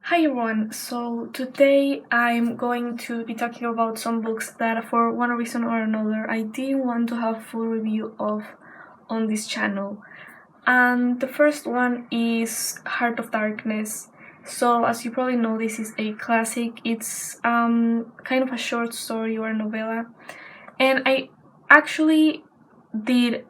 Hi everyone, so today I'm going to be talking about some books that for one reason or another I didn't want to have full review of on this channel. And the first one is Heart of Darkness. So as you probably know, this is a classic. It's kind of a short story or a novella. And I actually did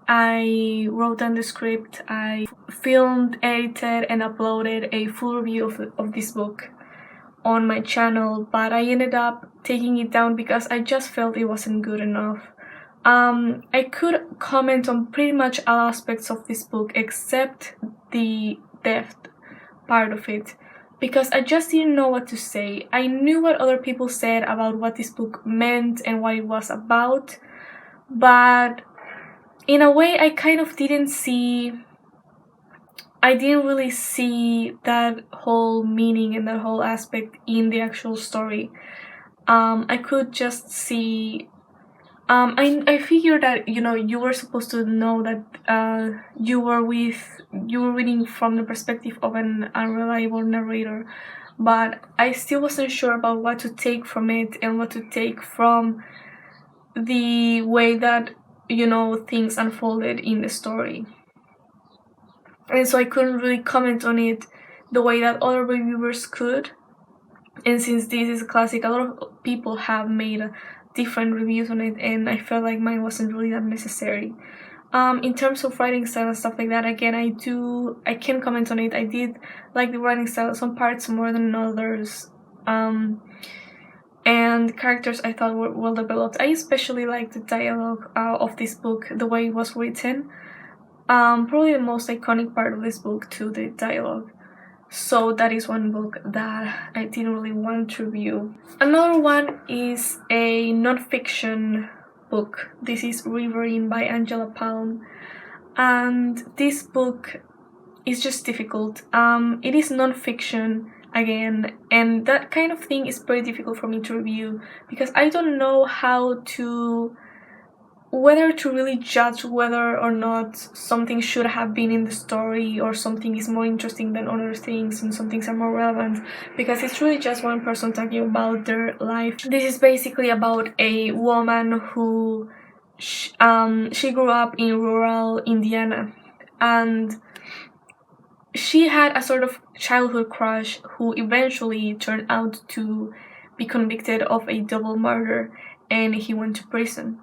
I wrote down the script, I filmed, edited, and uploaded a full review of this book on my channel, but I ended up taking it down because I just felt it wasn't good enough. I could comment on pretty much all aspects of this book except the depth part of it because I just didn't know what to say. I knew what other people said about what this book meant and what it was about, but in a way I didn't really see that whole meaning and that whole aspect in the actual story. I could just see I figured that you were supposed to know that you were reading from the perspective of an unreliable narrator, but I still wasn't sure about what to take from it and what to take from the way that things unfolded in the story. And so I couldn't really comment on it the way that other reviewers could. And since this is a classic, a lot of people have made different reviews on it, and I felt like mine wasn't really that necessary. In terms of writing style and stuff like that, again, I can comment on it. I did like the writing style, some parts more than others. And characters I thought were well developed. I especially liked the dialogue of this book, the way it was written. Probably the most iconic part of this book too, the dialogue. So that is one book that I didn't really want to review. Another one is a non-fiction book. This is Riverine by Angela Palm. And this book is just difficult. It is non-fiction again, and that kind of thing is very difficult for me to review because I don't know whether to really judge whether or not something should have been in the story or something is more interesting than other things and some things are more relevant, because it's really just one person talking about their life. This is basically about a woman who she grew up in rural Indiana, and she had a sort of childhood crush who eventually turned out to be convicted of a double murder, and he went to prison.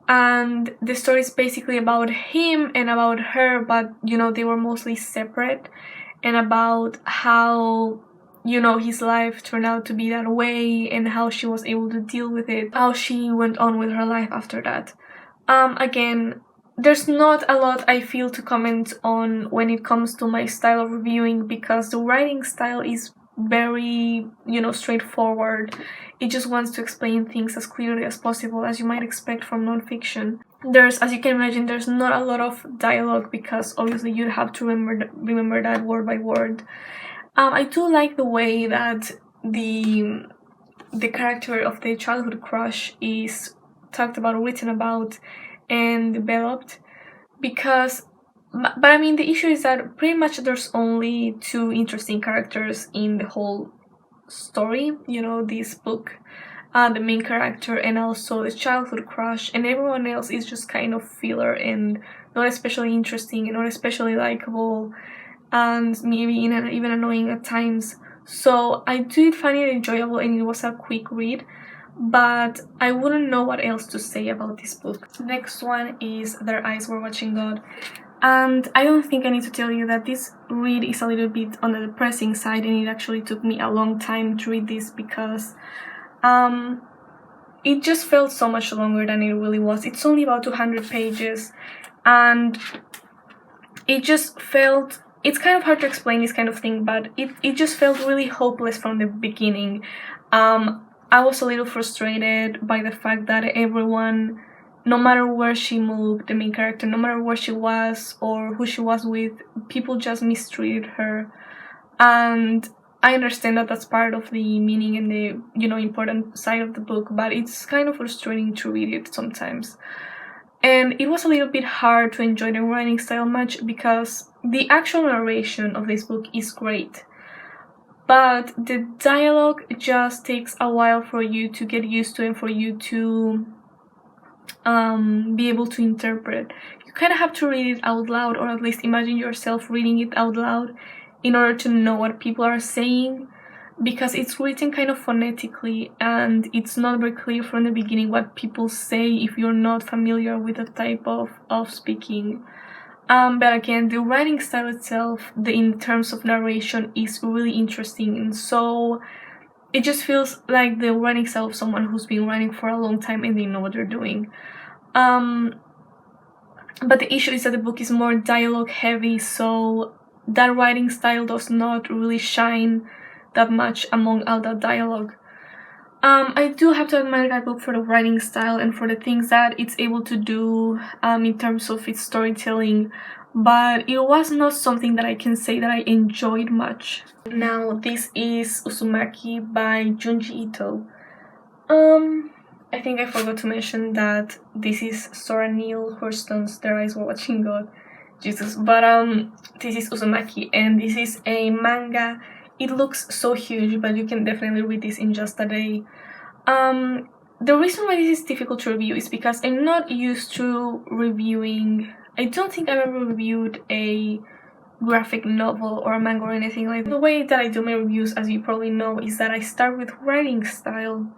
And the story is basically about him and about her, but they were mostly separate, and about how his life turned out to be that way and how she was able to deal with it, how she went on with her life after that. Again, there's not a lot I feel to comment on when it comes to my style of reviewing, because the writing style is very straightforward. It just wants to explain things as clearly as possible, as you might expect from nonfiction. As you can imagine, there's not a lot of dialogue because obviously you'd have to remember that word by word. I do like the way that the character of the childhood crush is talked about, written about, and developed, because but I mean, the issue is that pretty much there's only two interesting characters in the whole story, this book, the main character and also the childhood crush, and everyone else is just kind of filler and not especially interesting and not especially likable, and maybe even annoying at times. So I did find it enjoyable and it was a quick read, but I wouldn't know what else to say about this book. The next one is Their Eyes Were Watching God. And I don't think I need to tell you that this read is a little bit on the depressing side, and it actually took me a long time to read this because it just felt so much longer than it really was. It's only about 200 pages, and it just felt, it's kind of hard to explain this kind of thing, but it just felt really hopeless from the beginning. I was a little frustrated by the fact that everyone, no matter where she moved, the main character, no matter where she was or who she was with, people just mistreated her. And I understand that that's part of the meaning and the important side of the book, but it's kind of frustrating to read it sometimes. And it was a little bit hard to enjoy the writing style much because the actual narration of this book is great, but the dialogue just takes a while for you to get used to and for you to be able to interpret. You kind of have to read it out loud, or at least imagine yourself reading it out loud in order to know what people are saying, because it's written kind of phonetically and it's not very clear from the beginning what people say if you're not familiar with the type of speaking. But again, the writing style itself, in terms of narration, is really interesting, and so it just feels like the writing style of someone who's been writing for a long time and they know what they're doing. But the issue is that the book is more dialogue heavy, so that writing style does not really shine that much among all that dialogue. I do have to admire that book for the writing style and for the things that it's able to do in terms of its storytelling, but it was not something that I can say that I enjoyed much. Now, this is Uzumaki by Junji Ito. I think I forgot to mention that this is Sora Neale Hurston's Their Eyes Were Watching God. Jesus. But this is Uzumaki, and this is a manga. It looks so huge, but you can definitely read this in just a day. The reason why this is difficult to review is because I'm not used to reviewing. I don't think I've ever reviewed a graphic novel or a manga or anything like that. The way that I do my reviews, as you probably know, is that I start with writing style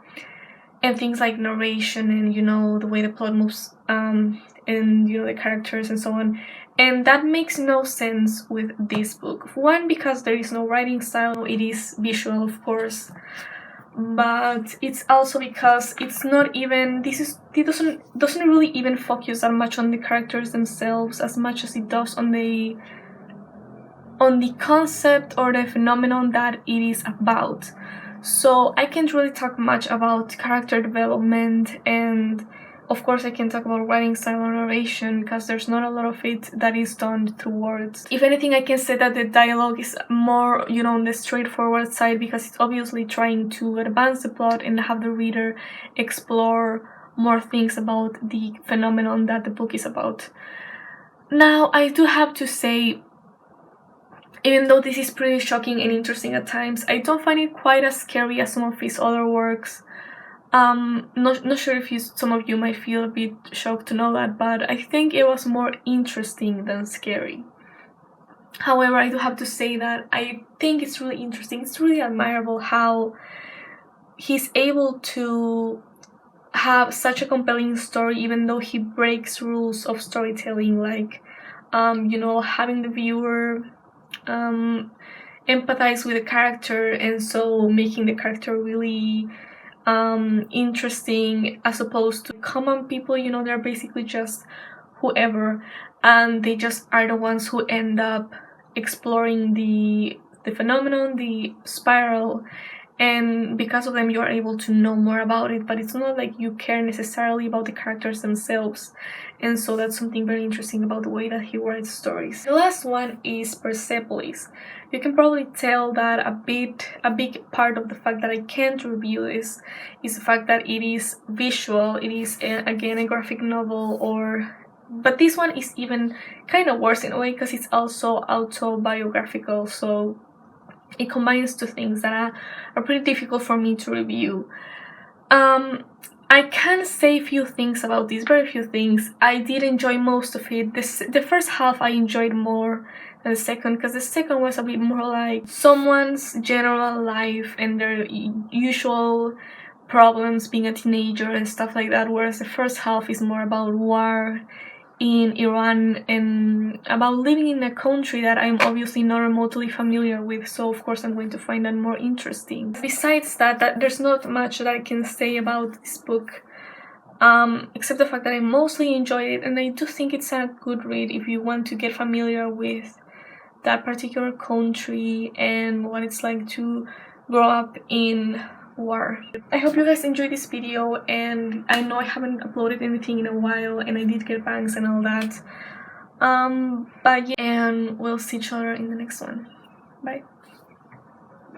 and things like narration and, you know, the way the plot moves, and, you know, the characters and so on. And that makes no sense with this book. One, because there is no writing style, it is visual, of course, but it's also because it's not even, it doesn't really even focus that much on the characters themselves as much as it does on the concept or the phenomenon that it is about. So I can't really talk much about character development, and of course I can talk about writing style or narration because there's not a lot of it that is done through words. If anything, I can say that the dialogue is more, you know, on the straightforward side because it's obviously trying to advance the plot and have the reader explore more things about the phenomenon that the book is about. Now, I do have to say, even though this is pretty shocking and interesting at times, I don't find it quite as scary as some of his other works. Not sure if some of you might feel a bit shocked to know that, but I think it was more interesting than scary. However, I do have to say that I think it's really interesting. It's really admirable how he's able to have such a compelling story even though he breaks rules of storytelling, like, you know, having the viewer empathize with the character, and so making the character really interesting, as opposed to common people. You know, they're basically just whoever, and they just are the ones who end up exploring the phenomenon, the spiral, and because of them you are able to know more about it, but it's not like you care necessarily about the characters themselves. And so that's something very interesting about the way that he writes stories. The last one is Persepolis. You can probably tell that a big part of the fact that I can't review this is the fact that it is visual. It is again a graphic novel, but this one is even kind of worse in a way because it's also autobiographical, so it combines two things that are pretty difficult for me to review. I can say a few things about this, very few things. I did enjoy most of it. The first half I enjoyed more than the second, because the second was a bit more like someone's general life and their usual problems being a teenager and stuff like that, whereas the first half is more about war in Iran and about living in a country that I'm obviously not remotely familiar with, so of course I'm going to find that more interesting. Besides that there's not much that I can say about this book, except the fact that I mostly enjoyed it, and I do think it's a good read if you want to get familiar with that particular country and what it's like to grow up in war. I hope you guys enjoyed this video, and I know I haven't uploaded anything in a while and I did get bangs and all that, but yeah, and we'll see each other in the next one. Bye.